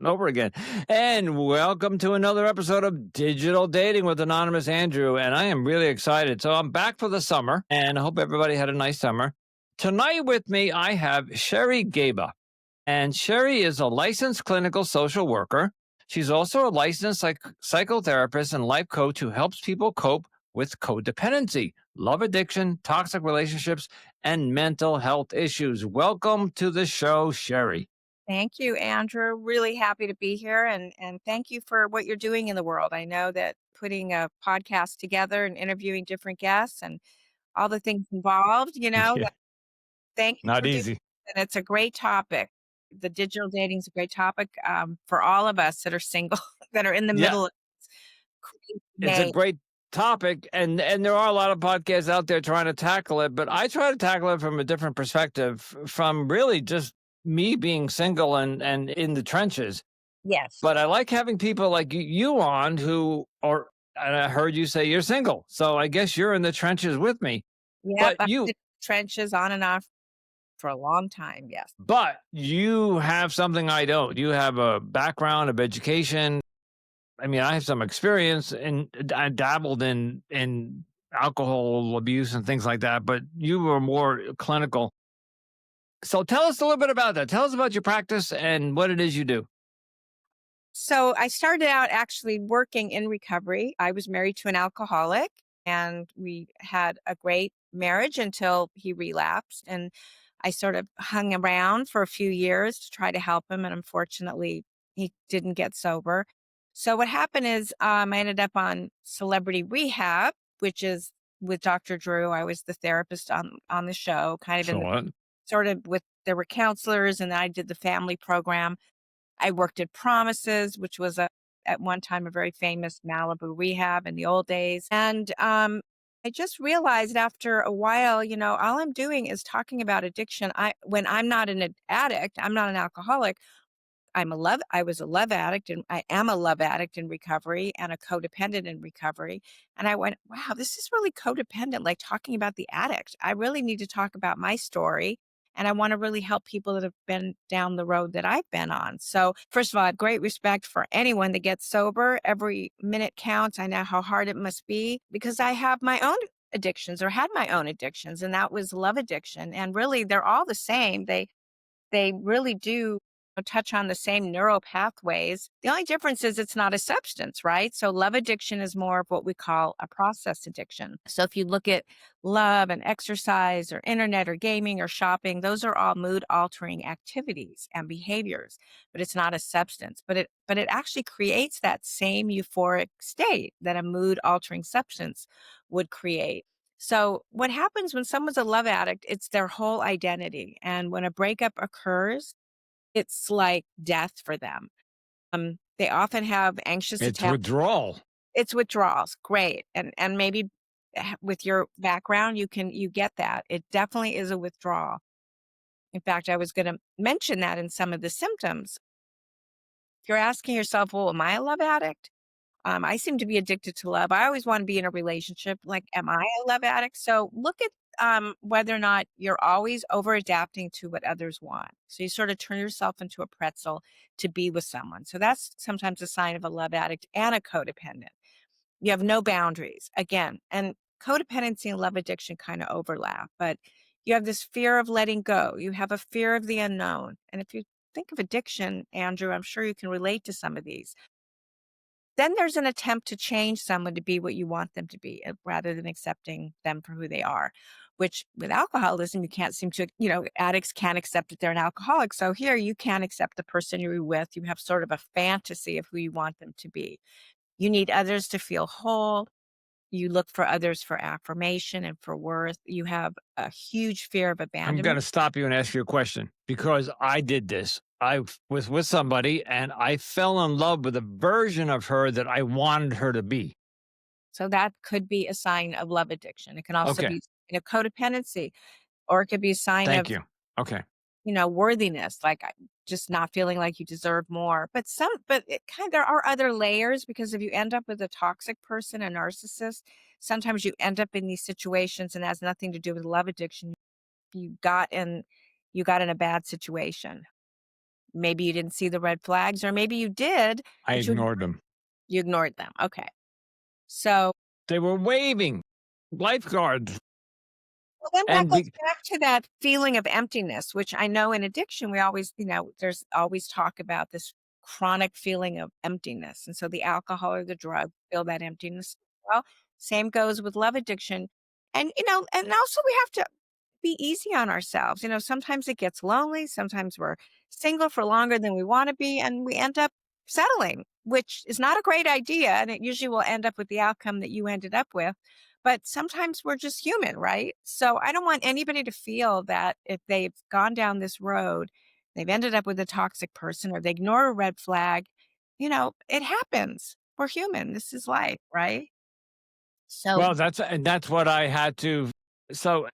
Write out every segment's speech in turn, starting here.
and over again. And welcome to another episode of Digital Dating with Anonymous Andrew. And I am really excited. So I'm back for the summer, and I hope everybody had a nice summer. Tonight with me, I have Sherry Gaba. And Sherry is a licensed clinical social worker. She's also a licensed psychotherapist and life coach who helps people cope with codependency, love addiction, toxic relationships, and mental health issues. Welcome to the show, Sherry. Thank you, Andrew. Really happy to be here and thank you for what you're doing in the world. I know that putting a podcast together and interviewing different guests and all the things involved, Yeah, thank you not for doing easy. it. And it's a great topic. The digital dating is a great topic for all of us that are single, that are in the Yeah, middle of this crazy it's a maze. great topic, and there are a lot of podcasts out there trying to tackle it, but I try to tackle it from a different perspective, from really just me being single and in the trenches. Yes. But I like having people like you on who are, and I heard you say you're single, so I guess you're in the trenches with me. Yep. But I've you been in trenches on and off for a long time. Yes. but you have something I don't. You have a background of education. I mean, I have some experience and I dabbled in alcohol abuse and things like that, but you were more clinical. So tell us a little bit about that. Tell us about your practice and what it is you do. So I started out actually working in recovery. I was married to an alcoholic and we had a great marriage until he relapsed. And I sort of hung around for a few years to try to help him. And unfortunately, he didn't get sober. So what happened is I ended up on Celebrity Rehab, which is with Dr. Drew. I was the therapist on the show, kind of in So the what? sort of with there were counselors, and then I did the family program. I worked at Promises, which was at one time a very famous Malibu rehab in the old days. And I just realized after a while, all I'm doing is talking about addiction. When I'm not an addict, I'm not an alcoholic. I was a love addict and I am a love addict in recovery and a codependent in recovery. And I went, wow, this is really codependent, like talking about the addict. I really need to talk about my story. And I want to really help people that have been down the road that I've been on. So, first of all, I have great respect for anyone that gets sober. Every minute counts. I know how hard it must be because I have my own addictions or had my own addictions, and that was love addiction. And really, they're all the same. They really do touch on the same neural pathways. The only difference is it's not a substance, right? So love addiction is more of what we call a process addiction. So if you look at love and exercise or internet or gaming or shopping, those are all mood altering activities and behaviors, but it's not a substance. But it actually creates that same euphoric state that a mood altering substance would create. So, what happens when someone's a love addict, it's their whole identity. And when a breakup occurs, it's like death for them. They often have anxious It's attack. withdrawal. It's withdrawals. Great. And maybe with your background, you get that. It definitely is a withdrawal. In fact, I was going to mention that in some of the symptoms. If you're asking yourself, well, am I a love addict? I seem to be addicted to love. I always want to be in a relationship. Like, am I a love addict? So look at whether or not you're always over adapting to what others want. So you sort of turn yourself into a pretzel to be with someone. So that's sometimes a sign of a love addict and a codependent. You have no boundaries again. And codependency and love addiction kind of overlap, but you have this fear of letting go. You have a fear of the unknown. And if you think of addiction, Andrew, I'm sure you can relate to some of these. Then there's an attempt to change someone to be what you want them to be, rather than accepting them for who they are, which with alcoholism, you can't seem to, addicts can't accept that they're an alcoholic. So here you can't accept the person you're with. You have sort of a fantasy of who you want them to be. You need others to feel whole. You look for others for affirmation and for worth. You have a huge fear of I'm going to abandonment. stop you and ask you a question because I did this. Was with somebody and I fell in love with a version of her that I wanted her to be. So that could be a sign of love addiction. It can also Okay. be codependency, or it could be a sign Thank of you. Okay. worthiness, like just not feeling like you deserve more. But there are other layers because if you end up with a toxic person, a narcissist, sometimes you end up in these situations and it has nothing to do with love addiction. You got in, you got in a bad situation. Maybe you didn't see the red flags, or maybe you did, I but ignored them. you ignored them. Okay. So They were waving lifeguards. well, then that And goes back to that feeling of emptiness, which I know in addiction, we always, there's always talk about this chronic feeling of emptiness. And so the alcohol or the drug fill that emptiness. Well, same goes with love addiction. And also we have to be easy on ourselves. Sometimes it gets lonely. Sometimes we're single for longer than we want to be, and we end up settling, which is not a great idea. And it usually will end up with the outcome that you ended up with. But sometimes we're just human, right? So I don't want anybody to feel that if they've gone down this road, they've ended up with a toxic person or they ignore a red flag, it happens. We're human. This is life, right? So well, that's what I had to. So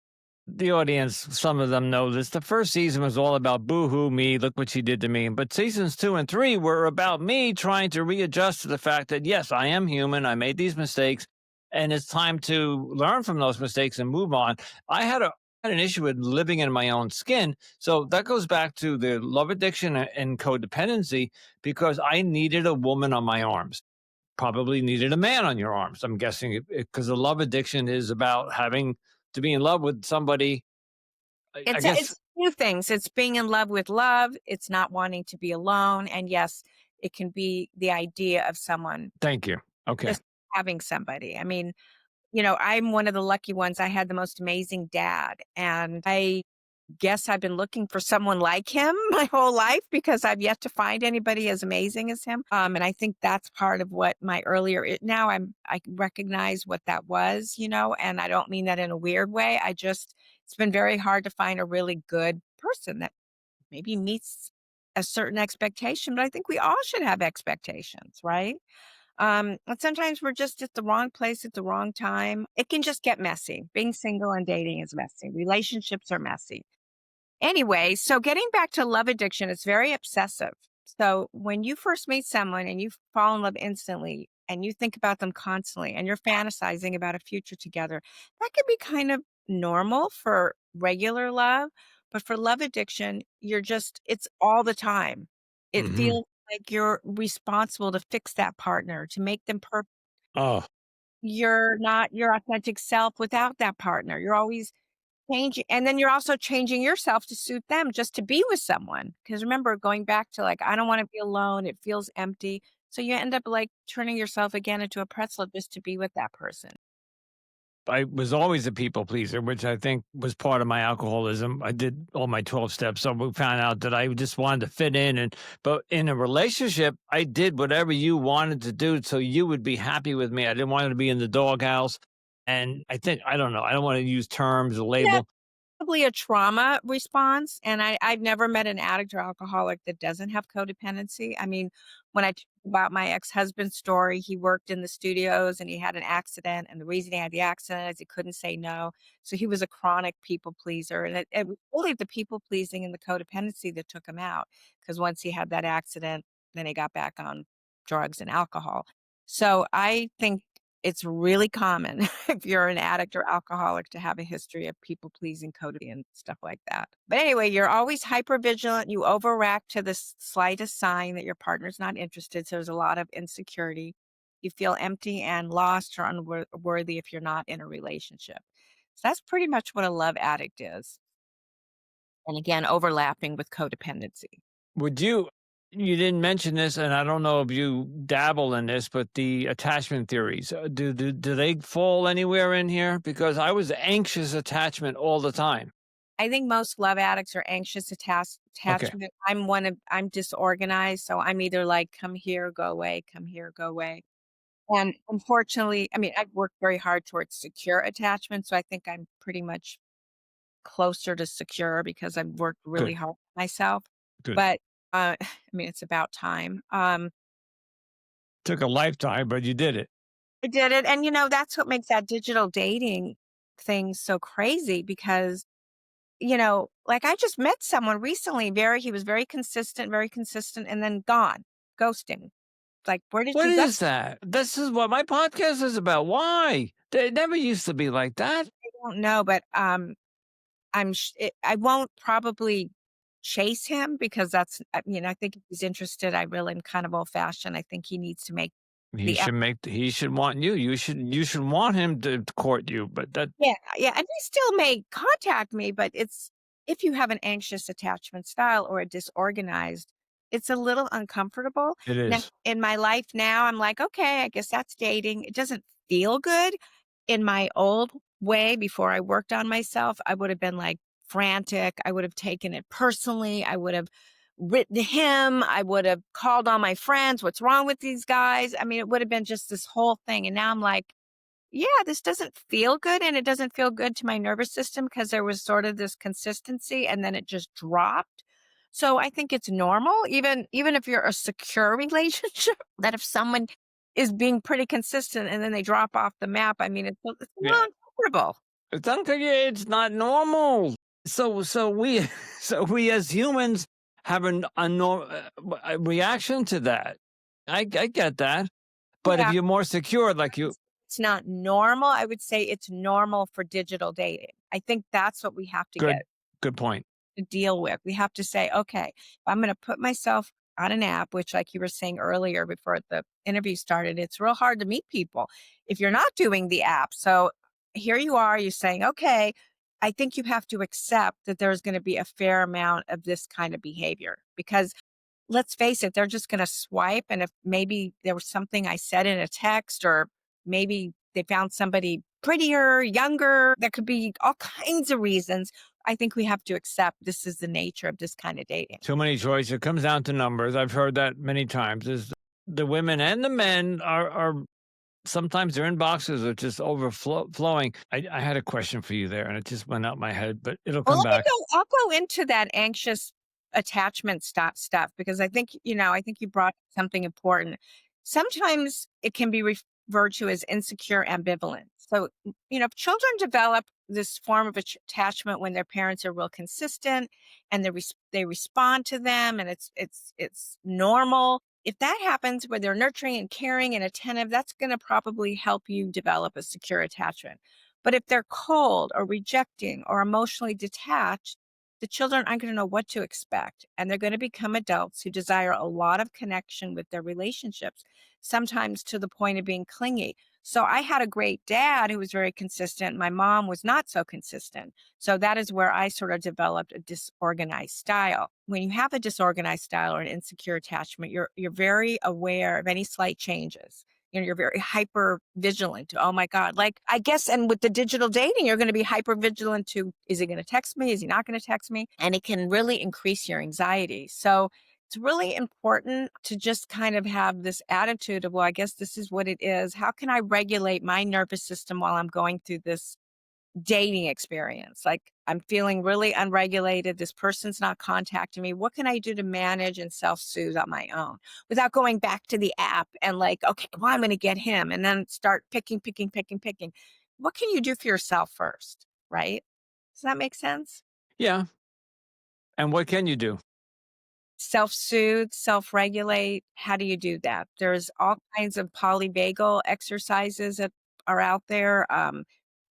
the audience, some of them know this. The first season was all about boo-hoo me, look what she did to me. But seasons 2 and 3 were about me trying to readjust to the fact that yes, I am human. I made these mistakes, and it's time to learn from those mistakes and move on. I had an issue with living in my own skin, so that goes back to the love addiction and codependency because I needed a woman on my arms. Probably needed a man on your arms. I'm guessing because the love addiction is about having to be in love with somebody. I guess. it's two things. It's being in love with love. It's not wanting to be alone. And yes, it can be the idea of someone Thank you. Okay. just having somebody. I mean, I'm one of the lucky ones. I had the most amazing dad, and I guess I've been looking for someone like him my whole life because I've yet to find anybody as amazing as him. And I think that's part of what my now I recognize what that was, and I don't mean that in a weird way. It's been very hard to find a really good person that maybe meets a certain expectation, but I think we all should have expectations, right? And sometimes we're just at the wrong place at the wrong time. It can just get messy. Being single and dating is messy. Relationships are messy. Anyway, so getting back to love addiction, it's very obsessive. So when you first meet someone and you fall in love instantly and you think about them constantly and you're fantasizing about a future together, that can be kind of normal for regular love. But for love addiction, it's all the time. It Hmm. feels like you're responsible to fix that partner, to make them perfect. Oh, You're not your authentic self without that partner. You're always changing, and then you're also changing yourself to suit them just to be with someone. Because remember, going back to, like, I don't wanna be alone, it feels empty. So you end up, like, turning yourself again into a pretzel just to be with that person. I was always a people pleaser, which I think was part of my alcoholism. I did all my 12 steps. So we found out that I just wanted to fit in. But in a relationship, I did whatever you wanted to do so you would be happy with me. I didn't want to be in the doghouse. And I don't know, I don't want to use terms or Yeah. label. Probably a trauma response, and I've never met an addict or alcoholic that doesn't have codependency. I mean, when I talk about my ex-husband's story, he worked in the studios and he had an accident, and the reason he had the accident is he couldn't say no. So he was a chronic people pleaser, and it was really the people pleasing and the codependency that took him out. Because once he had that accident, then he got back on drugs and alcohol. So I think it's really common if you're an addict or alcoholic to have a history of people pleasing, codependent, and stuff like that. But anyway, you're always hyper vigilant. You overreact to the slightest sign that your partner's not interested. So there's a lot of insecurity. You feel empty and lost or unworthy if you're not in a relationship. So that's pretty much what a love addict is. And again, overlapping with codependency. Would you didn't mention this, and I don't know if you dabble in this, but the attachment theories, do they fall anywhere in here? Because I was anxious attachment all the time. I think most love addicts are anxious Okay, attachment. I'm disorganized, so I'm either like, "Come here, go away, come here, go away." And unfortunately, I mean, I've worked very hard towards secure attachment, so I think I'm pretty much closer to secure because I've worked really good, hard on myself. good. But, I mean, it's about time. Took a lifetime, but you did it. I did it, and, that's what makes that digital dating thing so crazy because like I just met someone recently, he was very consistent, and then gone, ghosting. Like, where did What you go? is that? This is what my podcast is about. Why? They never used to be like that. I don't know, but I won't probably chase him because that's, I think if he's interested, I really am kind of old fashioned. I think he needs to make the He should want you. You should want him to court you, but that Yeah, yeah, and they still may contact me, but it's if you have an anxious attachment style or a disorganized, it's a little uncomfortable. it Now, is. in my life now, I'm like, okay, I guess that's dating. It doesn't feel good. In my old way, before I worked on myself, I would have been like frantic. I would have taken it personally. I would have written him. I would have called all my friends. What's wrong with these guys? I mean, it would have been just this whole thing. And now I'm like, yeah, this doesn't feel good, and it doesn't feel good to my nervous system because there was sort of this consistency and then it just dropped. So I think it's normal, even if you're a secure relationship, that if someone is being pretty consistent and then they drop off the map, I mean, it's a little Yeah. uncomfortable. It's not normal. So we so we as humans have a reaction to that. I get that. But if Yeah, you're more secure, like you it's not normal. I would say it's normal for digital dating. I think that's what we have to good get good point. to deal with. We have to say, okay, if I'm going to put myself on an app, which, like you were saying earlier before the interview started, it's real hard to meet people if you're not doing the app. So here you are, you're saying, okay, I think you have to accept that there's going to be a fair amount of this kind of behavior because let's face it, they're just going to swipe. And if maybe there was something I said in a text, or maybe they found somebody prettier, younger, there could be all kinds of reasons. I think we have to accept this is the nature of this kind of dating. Too many choices. It comes down to numbers. I've heard that many times. Is the women and the men are sometimes their inboxes are just overflowing. I had a question for you there, and it just went out my head, but it'll Well, come back. I'll go into that anxious attachment stuff because I think you brought something important. Sometimes it can be referred to as insecure ambivalence. So, children develop this form of attachment when their parents are real consistent and they respond to them, and it's normal. If that happens where they're nurturing and caring and attentive, that's going to probably help you develop a secure attachment. But if they're cold or rejecting or emotionally detached, the children aren't going to know what to expect. And they're going to become adults who desire a lot of connection with their relationships, sometimes to the point of being clingy. So I had a great dad who was very consistent. My mom was not so consistent. So that is where I sort of developed a disorganized style. When you have a disorganized style or an insecure attachment, you're very aware of any slight changes. You're very hyper vigilant to, oh my God, like I guess, and with the digital dating, you're going to be hyper vigilant to, is he going to text me? Is he not going to text me? And it can really increase your anxiety. So it's really important to just kind of have this attitude of, well, I guess this is what it is. How can I regulate my nervous system while I'm going through this dating experience? Like I'm feeling really unregulated. This person's not contacting me. What can I do to manage and self-soothe on my own without going back to the app and like, okay, well, I'm going to get him and then start picking. What can you do for yourself first? Right? Does that make sense? Yeah. And what can you do? Self-soothe, self-regulate. How do you do that? There's all kinds of polyvagal exercises that are out there.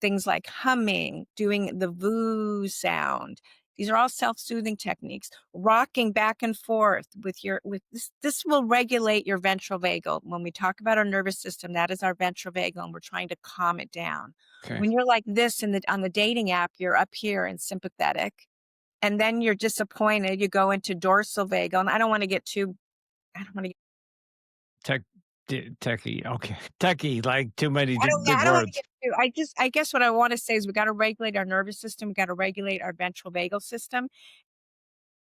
Things like humming, doing the voo sound. These are all self-soothing techniques. Rocking back and forth with this will regulate your ventral vagal. When we talk about our nervous system, that is our ventral vagal, and we're trying to calm it down. Okay. When you're like this on the dating app, you're up here and sympathetic, and then you're disappointed. You go into dorsal vagal, and I don't want to get too. I don't want to. Tech techie. Okay. Techie, like too many big I don't want to words. get too. I guess what I want to say is we got to regulate our nervous system. We got to regulate our ventral vagal system.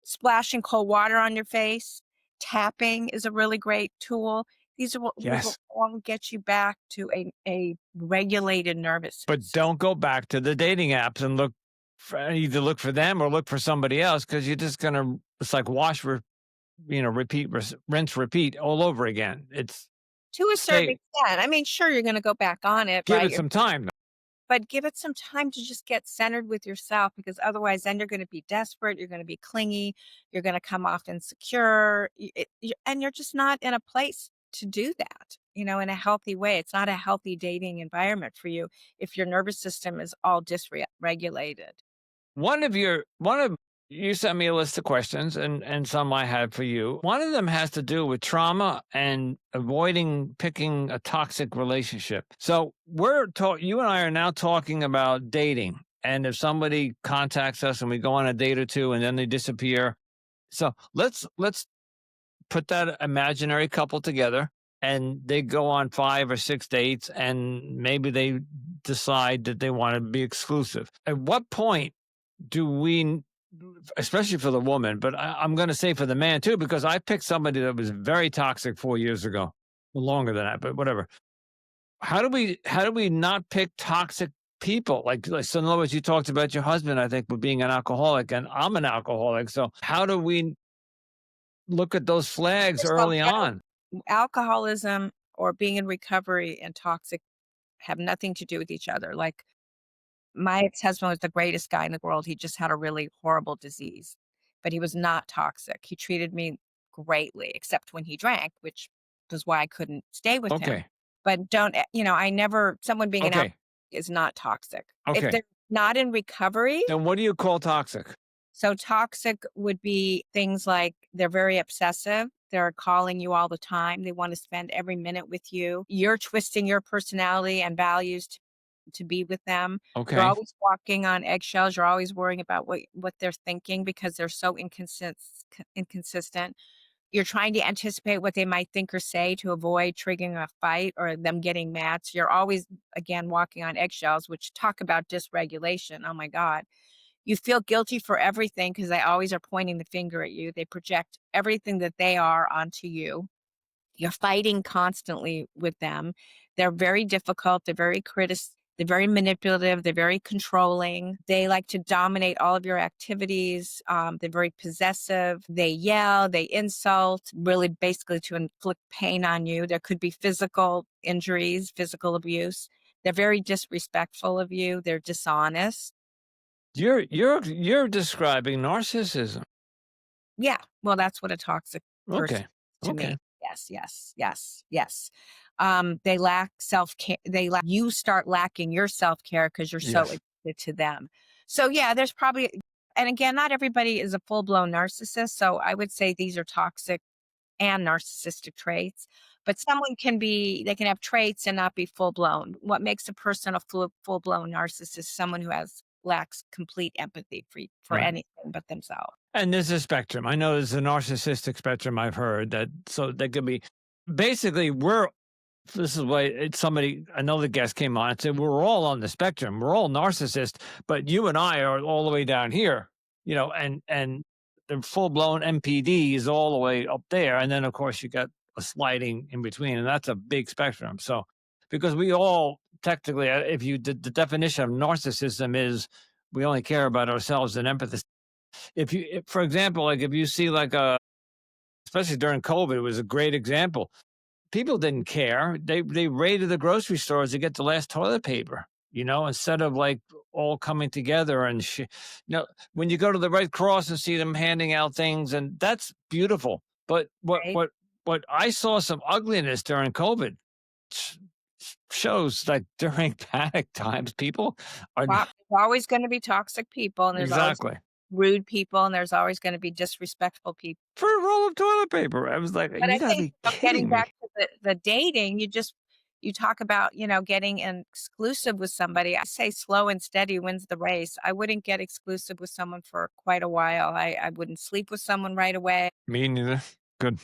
Splashing cold water on your face, tapping is a really great tool. These will Yes. all get you back to a regulated nervous But system. don't go back to the dating apps and either look for them or look for somebody else because you're just gonna it's like repeat, rinse, repeat all over again. It's To a certain stay extent. I mean, sure, you're going to go back on it, give right? it some time. But give it some time to just get centered with yourself because otherwise then you're going to be desperate, you're going to be clingy, you're going to come off insecure, and you're just not in a place to do that, in a healthy way. It's not a healthy dating environment for you if your nervous system is all dysregulated. One of you sent me a list of questions, and some I had for you. One of them has to do with trauma and avoiding picking a toxic relationship. So you and I are now talking about dating. And if somebody contacts us and we go on a date or two and then they disappear. So let's put that imaginary couple together and they go on 5 or 6 dates and maybe they decide that they want to be exclusive. At what point do we, especially for the woman, but I'm going to say for the man too, because I picked somebody that was very toxic 4 years ago, longer than that, but whatever. How do we not pick toxic people? Like so in other words, you talked about your husband, I think, with being an alcoholic, and I'm an alcoholic. So how do we look at those flags First of all, early on? alcoholism or being in recovery and toxic have nothing to do with each other. Like my ex-husband was the greatest guy in the world. He just had a really horrible disease, but he was not toxic. He treated me greatly, except when he drank, which was why I couldn't stay with him. Okay. But I never, someone being an alcoholic Okay. is not toxic. If Okay. they're not in recovery, Then what do you call toxic? so toxic would be things like they're very obsessive. They're calling you all the time. They want to spend every minute with you. You're twisting your personality and values to be with them. You're Okay. always walking on eggshells. You're always worrying about what they're thinking because they're so inconsistent. You're trying to anticipate what they might think or say to avoid triggering a fight or them getting mad. So you're always, again, walking on eggshells, which talk about dysregulation. Oh my God. You feel guilty for everything because they always are pointing the finger at you. They project everything that they are onto you. You're fighting constantly with them. They're very difficult. They're very manipulative. They're very controlling. They like to dominate all of your activities. They're very possessive. They yell, they insult, really basically to inflict pain on you. There could be physical injuries, physical abuse. They're very disrespectful of you. They're dishonest. You're describing narcissism. Yeah, well, that's what a toxic person Okay. is to Okay. me. Yes, yes, yes, yes. They lack self-care. You start lacking your self-care because you're so Yes. addicted to them. So yeah, there's probably, and again, not everybody is a full-blown narcissist. So I would say these are toxic and narcissistic traits. But they can have traits and not be full-blown. What makes a person a full-blown narcissist is someone who lacks complete empathy for Right. anything but themselves. And there's a spectrum. I know there's a narcissistic spectrum I've heard that so that could be basically we're this is why another guest came on and said we're all on the spectrum. We're all narcissists, but you and I are all the way down here, and the full blown MPD is all the way up there. And then of course you got a sliding in between, and that's a big spectrum. So because we all technically if you did the definition of narcissism is we only care about ourselves and empathy. For example, like if you see especially during COVID, it was a great example. People didn't care. They raided the grocery stores to get the last toilet paper. Instead of like all coming together when you go to the Red Cross and see them handing out things, and that's beautiful. But Right? what I saw some ugliness during COVID sh- shows like during panic times, people are There's always going to be toxic people, and there's always exactly. rude people, and there's always going to be disrespectful people. For a roll of toilet paper. I was like, But "You I gotta think be getting kidding me." back to the dating, you talk about getting an exclusive with somebody. I say slow and steady wins the race. I wouldn't get exclusive with someone for quite a while. I wouldn't sleep with someone right away Me neither. Good.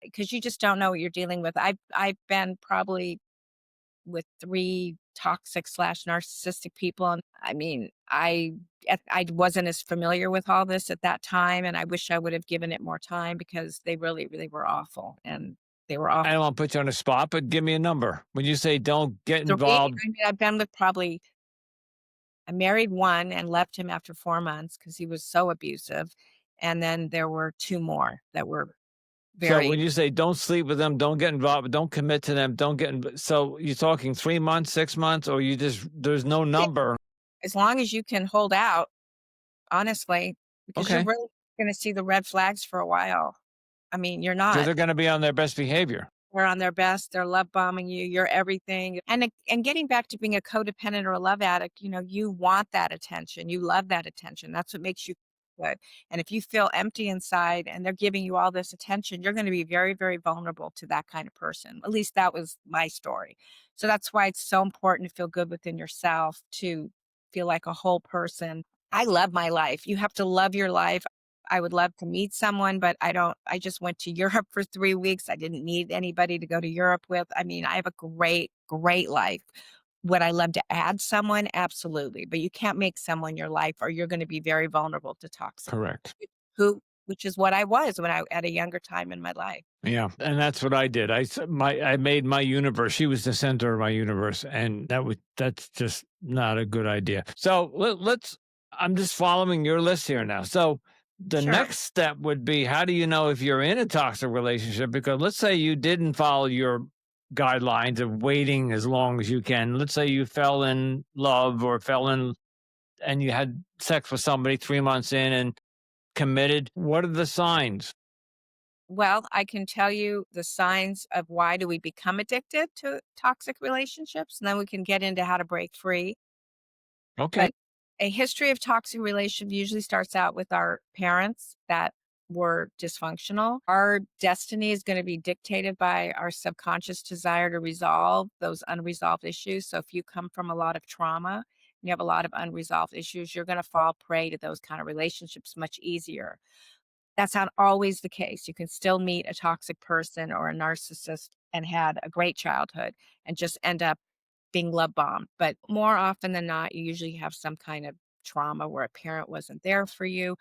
because you just don't know what you're dealing with. I've been probably with 3 toxic slash narcissistic people. And I mean, I wasn't as familiar with all this at that time. And I wish I would have given it more time because they really, really were awful. And they were I awful. don't wanna put you on the spot, but give me a number. When you say don't get 3, I involved. mean, I've been with probably, I married one and left him after 4 months because he was so abusive. And then there were 2 more that were So very, when you say don't sleep with them, don't get involved, don't commit to them, don't get in so you're talking 3 months, 6 months, or you just there's no yeah, number? as long as you can hold out, honestly, because you're Okay. really going to see the red flags for a while. I mean, you're Because 'Cause not. they're gonna be on their best behavior. They're on their best, they're love bombing you, you're everything. And getting back to being a codependent or a love addict, you want that attention, you love that attention. That's what makes you good. And if you feel empty inside and they're giving you all this attention, you're going to be very, very vulnerable to that kind of person. At least that was my story. So that's why it's so important to feel good within yourself, to feel like a whole person. I love my life. You have to love your life. I would love to meet someone, but I don't. I just went to Europe for 3 weeks. I didn't need anybody to go to Europe with. I mean, I have a great, great life. Would I love to add someone? Absolutely. But you can't make someone your life, or you're going to be very vulnerable to toxic, Correct. which is what I was when I at a younger time in my life. Yeah, and that's what I did. I made my universe. She was the center of my universe, and that's just not a good idea. So let's. I'm just following your list here now. So the Sure. next step would be, how do you know if you're in a toxic relationship? Because let's say you didn't follow your guidelines of waiting as long as you can. Let's say you fell in love or fell in and you had sex with somebody 3 months in and committed. What are the signs? Well, I can tell you the signs of why do we become addicted to toxic relationships, and then we can get into how to break free. Okay. But a history of toxic relationship usually starts out with our parents that were dysfunctional. Our destiny is going to be dictated by our subconscious desire to resolve those unresolved issues. So if you come from a lot of trauma and you have a lot of unresolved issues, you're going to fall prey to those kind of relationships much easier. That's not always the case. You can still meet a toxic person or a narcissist and had a great childhood and just end up being love bombed. But more often than not, you usually have some kind of trauma where a parent wasn't there for you,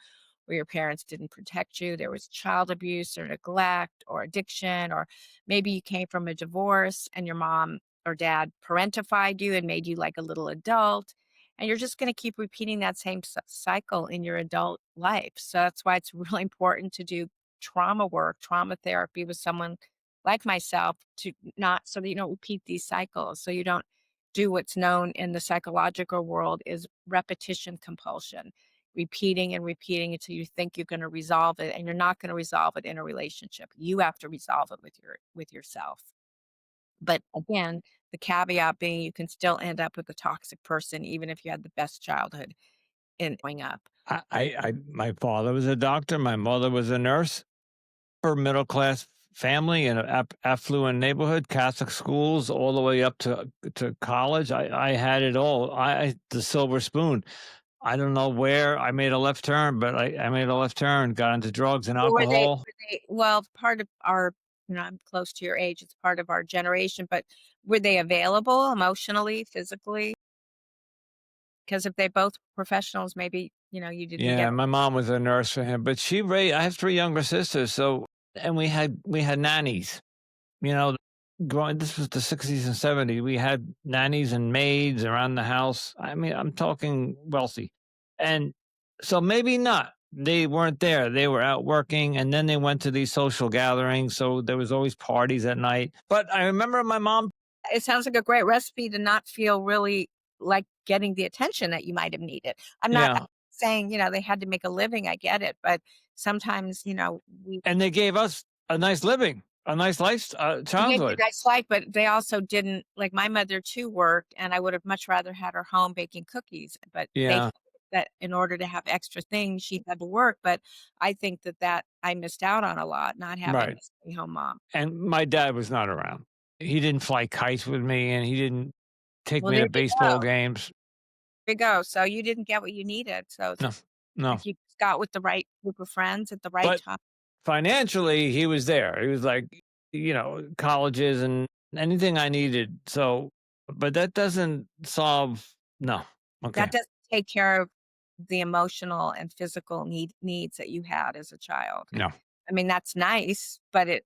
where your parents didn't protect you. There was child abuse or neglect or addiction, or maybe you came from a divorce and your mom or dad parentified you and made you like a little adult. And you're just going to keep repeating that same cycle in your adult life. So that's why it's really important to do trauma work, trauma therapy with someone like myself, to not so that you don't repeat these cycles. So you don't do what's known in the psychological world is repetition compulsion, repeating and repeating until you think you're going to resolve it, and you're not going to resolve it in a relationship. You have to resolve it with yourself. But again, the caveat being you can still end up with a toxic person even if you had the best childhood in growing up. My father was a doctor. My mother was a nurse. For middle class family in an affluent neighborhood, Catholic schools, all the way up to college. I had it all. The silver spoon. I don't know where I made a left turn, but I made a left turn, got into drugs and Well, alcohol. well, part of our, I'm close to your age, it's part of our generation, but were they available emotionally, physically? Because if they both were professionals, maybe, you didn't Yeah, get. my mom was a nurse for him, but she raised. I have three younger sisters, so and we had nannies. You know, growing this was the 60s and 70s. We had nannies and maids around the house. I mean, I'm talking wealthy. And so maybe not. They weren't there. They were out working and then they went to these social gatherings. So there was always parties at night. But I remember my mom. It sounds like a great recipe to not feel really like getting the attention that you might have needed. I'm Yeah. saying, they had to make a living, I get it, but sometimes, we And they gave us a nice living, a nice life, they gave you childhood. a nice life, but they also didn't, like, my mother too worked, and I would have much rather had her home baking cookies, but they Yeah. felt that in order to have extra things, she had to work, but I think that I missed out on a lot, not having Right. a stay-home mom. And my dad was not around. He didn't fly kites with me and he didn't take Well, me there to you baseball go. games. There you go. So you didn't get what you needed, so No, no. if you got with the right group of friends at the right But time. financially, he was there. He was like, colleges and anything I needed. So, but that doesn't solve. No. That Okay. doesn't take care of the emotional and physical needs that you had as a child. No. I mean, that's nice, but it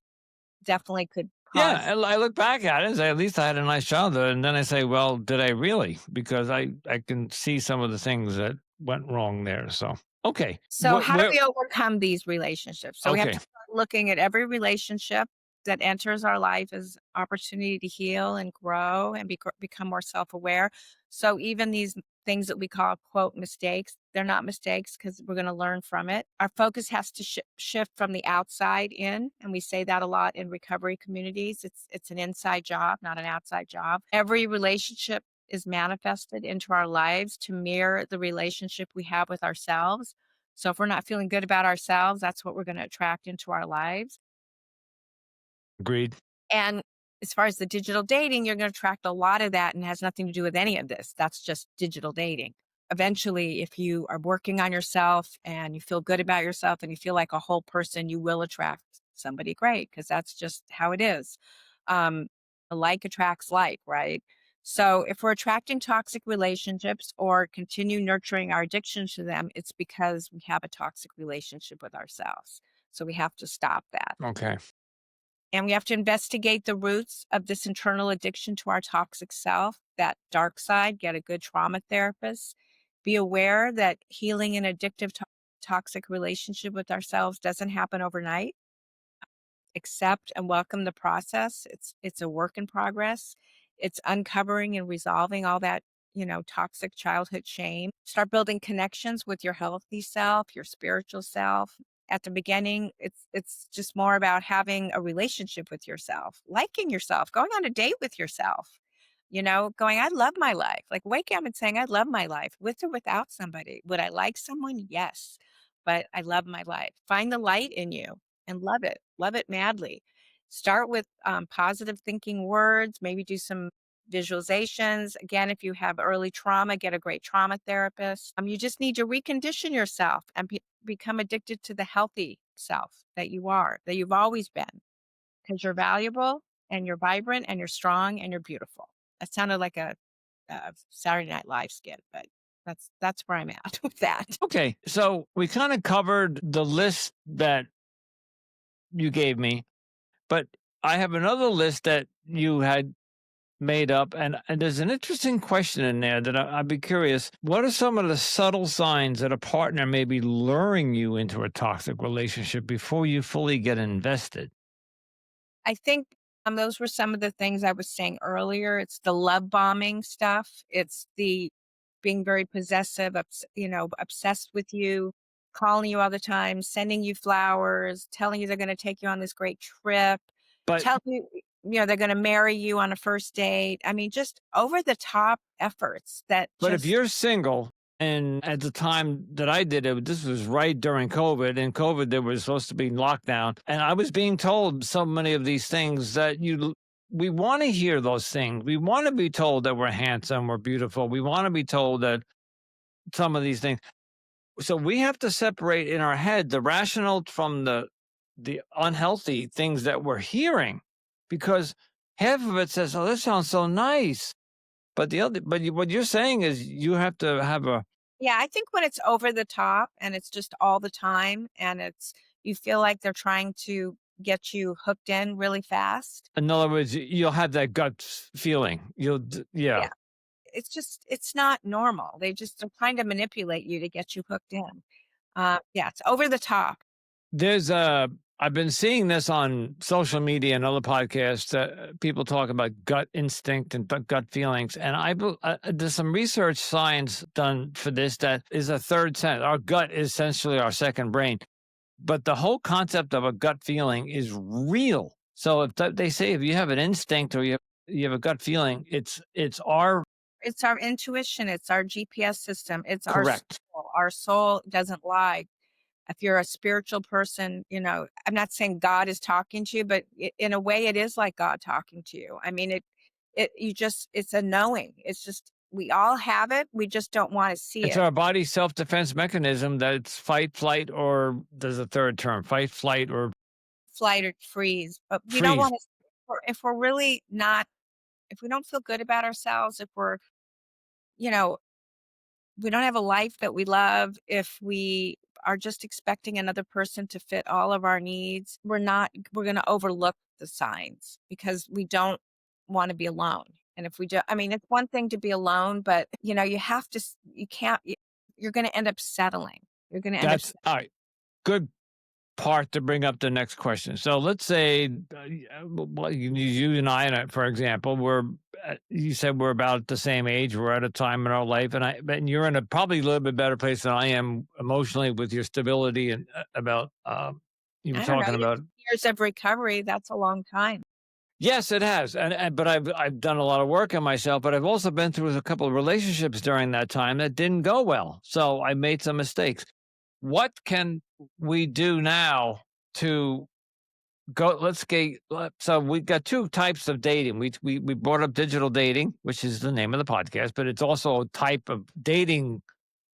definitely could Yeah. cause. I look back at it and say, at least I had a nice childhood. And then I say, well, did I really? Because I can see some of the things that went wrong there. So, okay. So how do we overcome these relationships? So we have Okay. to start looking at every relationship that enters our life as opportunity to heal and grow and become more self-aware. So even these things that we call quote mistakes, they're not mistakes because we're going to learn from it. Our focus has to shift from the outside in, and we say that a lot in recovery communities. It's an inside job, not an outside job. Every relationship is manifested into our lives to mirror the relationship we have with ourselves. So if we're not feeling good about ourselves, that's what we're going to attract into our lives. Agreed. And as far as the digital dating, you're going to attract a lot of that and has nothing to do with any of this. That's just digital dating. Eventually, if you are working on yourself and you feel good about yourself and you feel like a whole person, you will attract somebody great because that's just how it is. Um, like attracts like, right? So if we're attracting toxic relationships or continue nurturing our addiction to them, it's because we have a toxic relationship with ourselves. So we have to stop that. Okay. And we have to investigate the roots of this internal addiction to our toxic self, that dark side, get a good trauma therapist. Be aware that healing an addictive toxic relationship with ourselves doesn't happen overnight. Accept and welcome the process. It's a work in progress. It's uncovering and resolving all that, toxic childhood shame. Start building connections with your healthy self, your spiritual self. At the beginning, it's just more about having a relationship with yourself, liking yourself, going on a date with yourself. Going, I love my life. Like waking up and saying, I love my life with or without somebody. Would I like someone? Yes. But I love my life. Find the light in you and love it. Love it madly. Start with positive thinking words, maybe do some visualizations. Again, if you have early trauma, get a great trauma therapist. You just need to recondition yourself and become addicted to the healthy self that you are, that you've always been, because you're valuable and you're vibrant and you're strong and you're beautiful. That sounded like a Saturday Night Live skit, but that's where I'm at with that. Okay. So we kind of covered the list that you gave me, but I have another list that you had made up, and there's an interesting question in there that I'd be curious. What are some of the subtle signs that a partner may be luring you into a toxic relationship before you fully get invested? I think those were some of the things I was saying earlier. It's the love bombing stuff. It's the being very possessive, obsessed with you, calling you all the time, sending you flowers, telling you they're going to take you on this great trip, But telling you, they're going to marry you on a first date. I mean, just over the top efforts that But if just, you're single, and at the time that I did it, this was right during COVID. And COVID, there was supposed to be lockdown, and I was being told so many of these things that we want to hear those things. We want to be told that we're handsome, we're beautiful. We want to be told that some of these things. So we have to separate in our head the rational from the unhealthy things that we're hearing, because half of it says, "Oh, this sounds so nice." But what you're saying is you have to have a, yeah, I think when it's over the top and it's just all the time and you feel like they're trying to get you hooked in really fast. in other words, you'll have that feeling. Yeah. Yeah. It's not normal. They just are trying to manipulate you to get you hooked in. Yeah, it's over the top. There's I've been seeing this on social media and other podcasts. People talk about gut instinct and gut feelings, and there's some research science done for this that is a third sense. Our gut is essentially our second brain, but the whole concept of a gut feeling is real. So they say if you have an instinct or you have a gut feeling, It's our intuition, it's our GPS system, it's our correct. soul. Our soul doesn't lie. If you're a spiritual person, I'm not saying God is talking to you, but in a way it is like God talking to you. I mean, it's a knowing. It's just, we all have it. We just don't want to see It's it. our body's self-defense mechanism that it's fight, flight, or there's a third term, fight, flight, or Flight or freeze. But we don't freeze. want to, if we're really not, if we don't feel good about ourselves, if you know, we don't have a life that we love, if we are just expecting another person to fit all of our needs, we're going to overlook the signs because we don't want to be alone. And if we do, I mean, it's one thing to be alone, but you have to, you can't, you're going to end up settling. You're going to end up, That's all right. Good part to bring up the next question. So let's say you and I, for example, you said we're about the same age. We're at a time in our life, and you're in a probably a little bit better place than I am emotionally with your stability and about you were I don't know, talking about. years of recovery. That's a long time. Yes, it has, and but I've done a lot of work on myself, but I've also been through a couple of relationships during that time that didn't go well. So I made some mistakes. what can we do now to go? So we got two types of dating. We brought up digital dating, which is the name of the podcast, but it's also a type of dating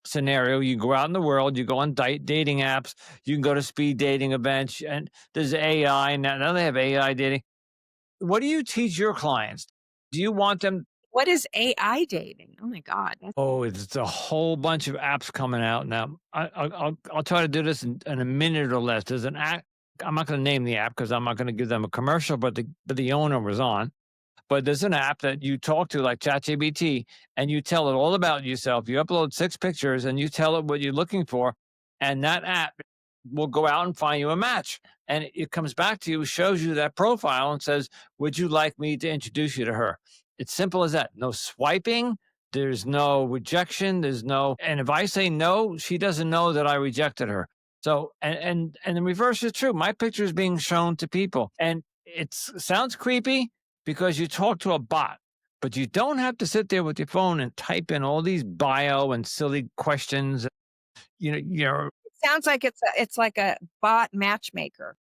scenario. You go out in the world, you go on dating apps, you can go to speed dating events, and there's AI now they have AI dating. What do you teach your clients? Do you want them? What is AI dating? Oh my God. Oh, it's a whole bunch of apps coming out now. I'll try to do this in a minute or less. There's an app. I'm not going to name the app because I'm not going to give them a commercial, but the owner was on. But there's an app that you talk to, like ChatGPT, and you tell it all about yourself. You upload 6 pictures and you tell it what you're looking for, and that app will go out and find you a match. And it comes back to you, shows you that profile, and says, "Would you like me to introduce you to her?" It's simple as that. No swiping. There's no rejection. And if I say no, she doesn't know that I rejected her. So, and the reverse is true. My picture is being shown to people, and it sounds creepy because you talk to a bot, but you don't have to sit there with your phone and type in all these bio and silly questions. It Sounds like it's like a bot matchmaker.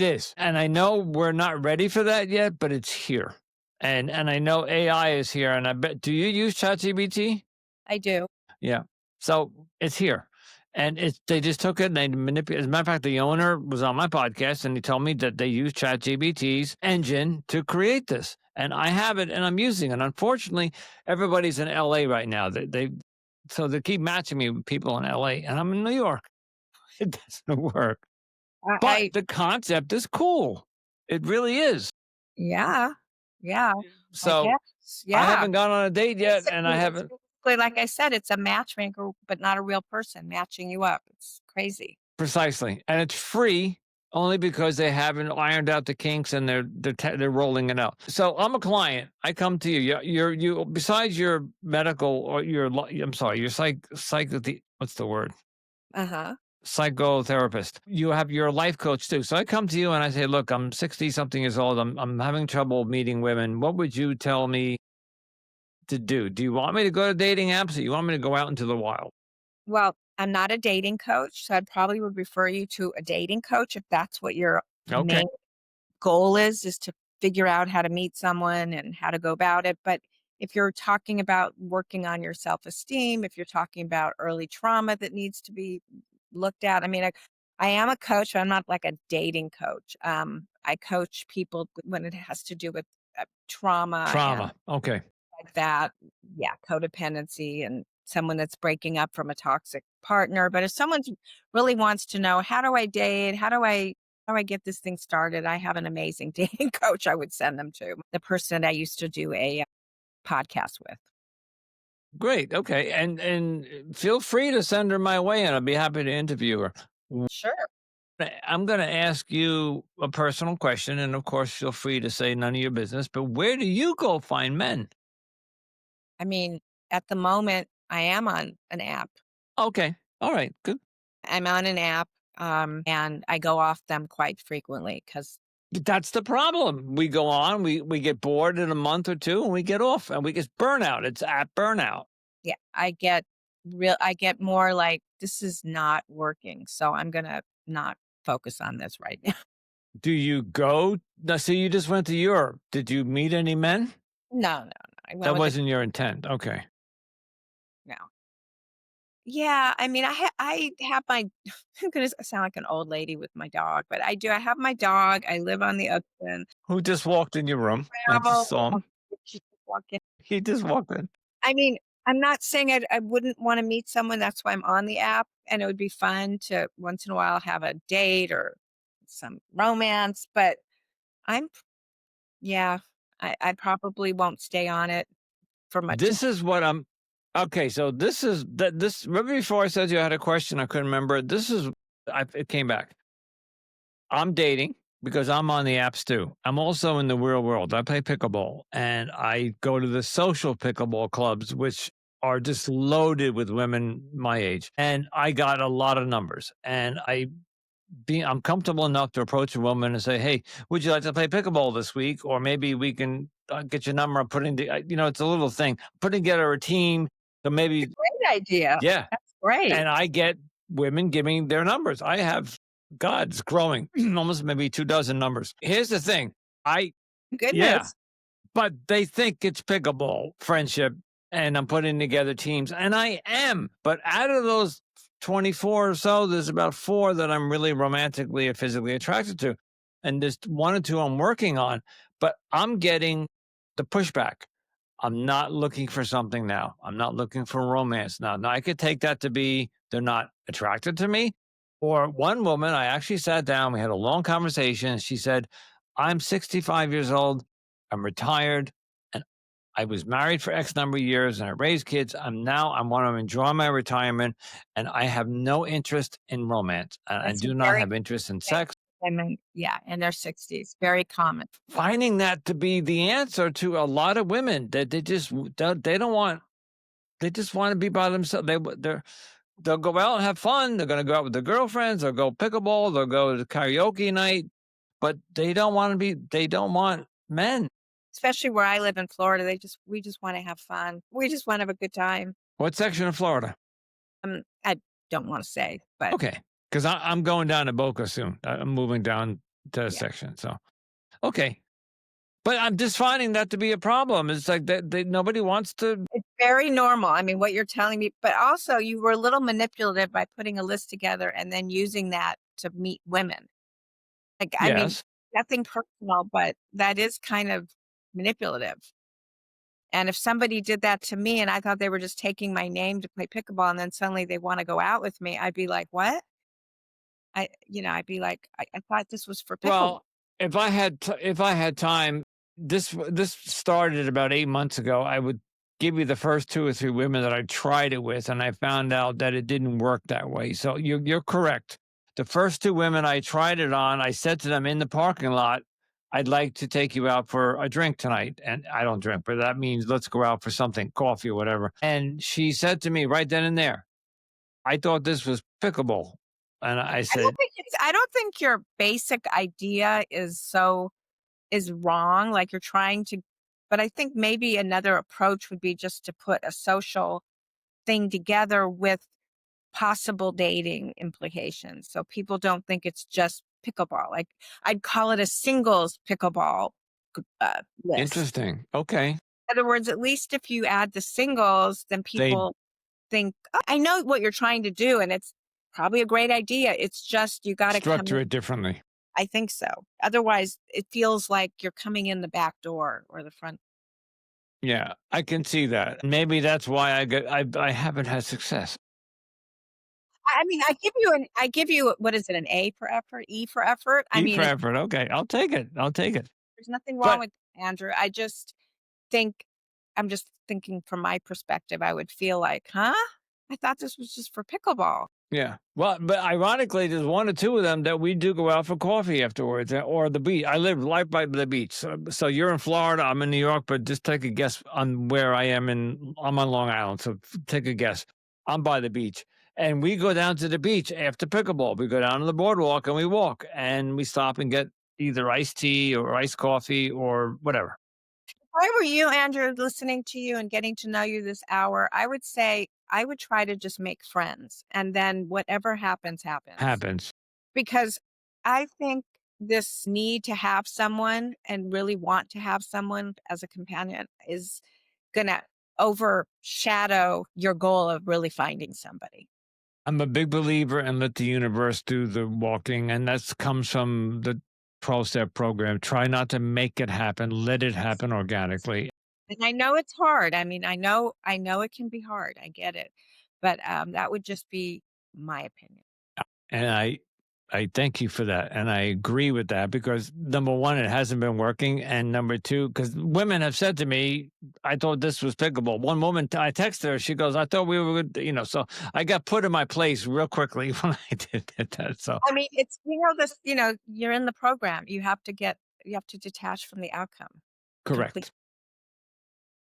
is. And I know we're not ready for that yet, but it's here. And I know AI is here. And I bet, do you use ChatGPT? I do. Yeah. So it's here. And they just took it and they manipulated. As a matter of fact, the owner was on my podcast and he told me that they use ChatGPT's engine to create this. And I have it and I'm using it. Unfortunately, everybody's in LA right now. So they keep matching me with people in LA and I'm in New York. It doesn't work. But the concept is cool. It really is. Yeah. Yeah. So I haven't gone on a date yet and I haven't. Like I said, it's a matchmaker, but not a real person matching you up. It's crazy. Precisely. And it's free only because they haven't ironed out the kinks and they're rolling it out. So I'm a client. I come to you. You besides your medical or your what's the word? Psychotherapist. You have your life coach too. So I come to you and I say, look, I'm 60 something years old. I'm having trouble meeting women. What would you tell me to do? Do you want me to go to dating apps or you want me to go out into the wild? Well, I'm not a dating coach, so I'd probably would refer you to a dating coach if that's what your main goal is to figure out how to meet someone and how to go about it. But if you're talking about working on your self-esteem, if you're talking about early trauma that needs to be looked at, I mean, I am a coach, but I'm not like a dating coach. I coach people when it has to do with trauma. Okay. Like that. Yeah. Codependency and someone that's breaking up from a toxic partner. But if someone really wants to know, how do I date? How do I get this thing started? I have an amazing dating coach I would send them to, the person I used to do a podcast with. Great. Okay. And feel free to send her my way and I'll be happy to interview her. Sure. I'm going to ask you a personal question. And of course, feel free to say none of your business, but where do you go find men? I mean, at the moment, I am on an app. Okay. All right. Good. I'm on an app and I go off them quite frequently because that's the problem. We go on, we get bored in a month or two and we get off and we get burnout. It's app burnout. Yeah. I get more like, this is not working. So I'm going to not focus on this right now. Do you go? Now, so you just went to Europe. Did you meet any men? No. That wasn't your intent. Okay. No. Yeah, I mean, I have my I'm gonna sound like an old lady with my dog, but I do. I have my dog. I live on the ocean. Who just walked in your room? I just saw him. He just walked in. I mean, I'm not saying I wouldn't want to meet someone. That's why I'm on the app, and it would be fun to once in a while have a date or some romance. But I probably won't stay on it for much. This is what I'm. Okay, so this remember before I said you had a question, I couldn't remember. It came back. I'm dating because I'm on the apps too. I'm also in the real world. I play pickleball and I go to the social pickleball clubs, which are just loaded with women my age. And I got a lot of numbers and I'm comfortable enough to approach a woman and say, hey, would you like to play pickleball this week? Or maybe we can get your number. I'm putting it's a little thing, putting together a team. So maybe great idea. Yeah. That's great. And I get women giving their numbers. I have, God, it's growing, almost maybe 24 numbers. Here's the thing. Yeah, Goodness. but they think it's pickleball friendship and I'm putting together teams, and I am. But out of those 24 or so, there's about 4 that I'm really romantically or physically attracted to. And there's 1 or 2 I'm working on, but I'm getting the pushback. I'm not looking for something now. I'm not looking for romance now. Now, I could take that to be they're not attracted to me. Or one woman, I actually sat down, we had a long conversation. She said, I'm 65 years old, I'm retired, and I was married for X number of years and I raised kids. I want to enjoy my retirement and I have no interest in romance. I That's a do not very have interest in thing. sex. Women, yeah, in their 60s, very common. Finding that to be the answer to a lot of women that they just they don't want. They just want to be by themselves. They'll go out and have fun. They're going to go out with their girlfriends. They'll go pickleball. They'll go to karaoke night, but they don't want to be. They don't want men. Especially where I live in Florida, we just wanna have fun. We just wanna have a good time. What section of Florida? I don't wanna say, but Okay, because I'm going down to Boca soon. I'm moving down to a yeah. section. So okay, but I'm just finding that to be a problem. It's like that nobody wants to. It's very normal. I mean, what you're telling me, but also you were a little manipulative by putting a list together and then using that to meet women. Like, I mean, Yes. nothing personal, but that is kind of manipulative. And if somebody did that to me and I thought they were just taking my name to play pickleball and then suddenly they wanna go out with me, I'd be like, "What?" I'd be like, I thought this was for pickleball." Well, if I had time, this started about 8 months ago. I would give you the first 2 or 3 women that I tried it with, and I found out that it didn't work that way. So you're correct. The first 2 women I tried it on, I said to them in the parking lot, "I'd like to take you out for a drink tonight." And I don't drink, but that means let's go out for something, coffee or whatever. And she said to me right then and there, "I thought this was pickleball." And I said, I don't think your basic idea is wrong, like, you're trying to but I think maybe another approach would be just to put a social thing together with possible dating implications, so people don't think it's just pickleball, like, I'd call it a singles pickleball list. "Interesting. Okay." In other words, at least if you add the singles, then They people think, "Oh, I know what you're trying to do, and it's probably a great idea, it's just you gotta come." structure it differently. I think so. Otherwise, it feels like you're coming in the back door or the front. Yeah, I can see that. Maybe that's why I haven't had success. I mean, I give you what is it, an A for effort, E for effort? I E for mean, effort. Okay, I'll take it. I'll take it. there's nothing wrong But with Andrew. I just think I'm just thinking from my perspective, I would feel like, "Huh? I thought this was just for pickleball." yeah, well, but ironically, there's 1 or 2 of them that we do go out for coffee afterwards or the beach. I live right by the beach. So you're in Florida, I'm in New York, but just take a guess on where I am I'm on Long Island. So take a guess. I'm by the beach. And we go down to the beach after pickleball. We go down to the boardwalk and we walk and we stop and get either iced tea or iced coffee or whatever If I were you, Andrew, listening to you and getting to know you this hour, I would say I would try to just make friends, and then whatever happens, happens. happens. Because I think this need to have someone and really want to have someone as a companion is gonna overshadow your goal of really finding somebody. I'm a big believer in let the universe do the walking, and that comes from the 12-step program. Try not to make it happen, let it happen organically. And I know it's hard. I mean, I know it can be hard. I get it. But that would just be my opinion. And I thank you for that. And I agree with that because number one, it hasn't been working. And number two, because women have said to me, I thought this was pickleball. One woman, I texted her, she goes, I thought we were good, so I got put in my place real quickly when I did that. So I mean, it's you're in the program. You have to detach from the outcome. Complete. correct.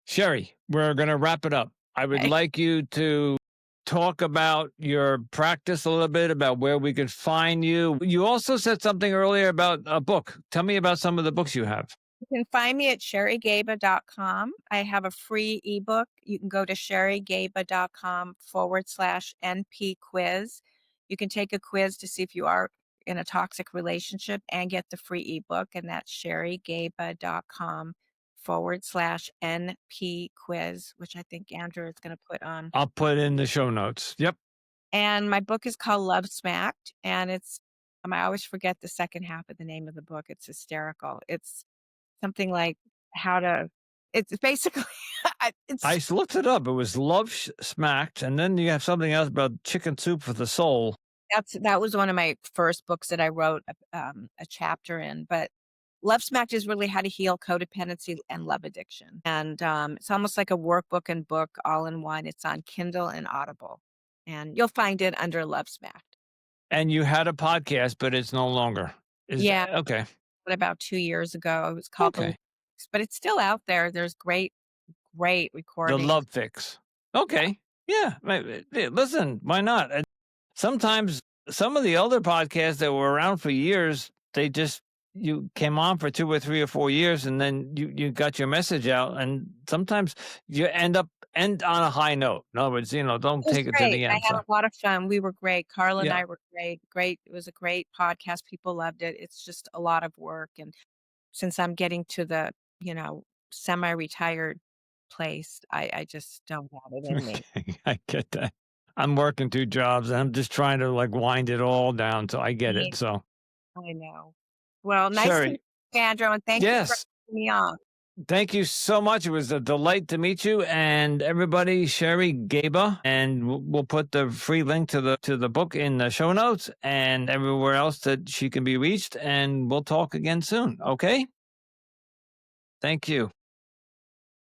Sherry, we're going to wrap it up. I would Okay. like you to talk about your practice a little bit, about where we could find you. You also said something earlier about a book. Tell me about some of the books you have. You can find me at sherrygaba.com. I have a free ebook. You can go to sherrygaba.com/NP quiz. You can take a quiz to see if you are in a toxic relationship and get the free ebook. And that's sherrygaba.com/NP quiz, which I think Andrew is going to put on. I'll put in the show notes. Yep. And my book is called Love Smacked. And I always forget the second half of the name of the book. It's hysterical. It's something like how to, it's basically, it's I looked it up. It was Love Smacked. And then you have something else about chicken soup for the soul. that was one of my first books that I wrote a chapter in. But Love Smacked is really how to heal codependency and love addiction. And it's almost like a workbook and book all in one. It's on Kindle and Audible. And you'll find it under Love Smacked. And you had a podcast, but it's no longer. Yeah. Okay. But about 2 years ago, it was called Okay. but it's still out there. There's great The recordings. Love Fix. Okay. Yeah. Listen, why not? Sometimes some of the older podcasts that were around for years, you came on for 2 or 3 or 4 years, and then you got your message out, and sometimes you end on a high note. In other words, don't It was take it to great. the I end. had a lot of fun. We were great. Carla and Yeah. I were great. It was a great podcast. People loved it. It's just a lot of work. And since I'm getting to the, semi-retired place, I just don't have it in me. I get that. I'm working 2 jobs, and I'm just trying to wind it all down, so I get Yeah. it. So, I know. Well, nice to Sherry, meet you, Andrew, and thank you for yes, having me on. thank you so much. It was a delight to meet you, and everybody, Sherry Gaba, and we'll put the free link to the book in the show notes and everywhere else that she can be reached, and we'll talk again soon. Okay? Thank you.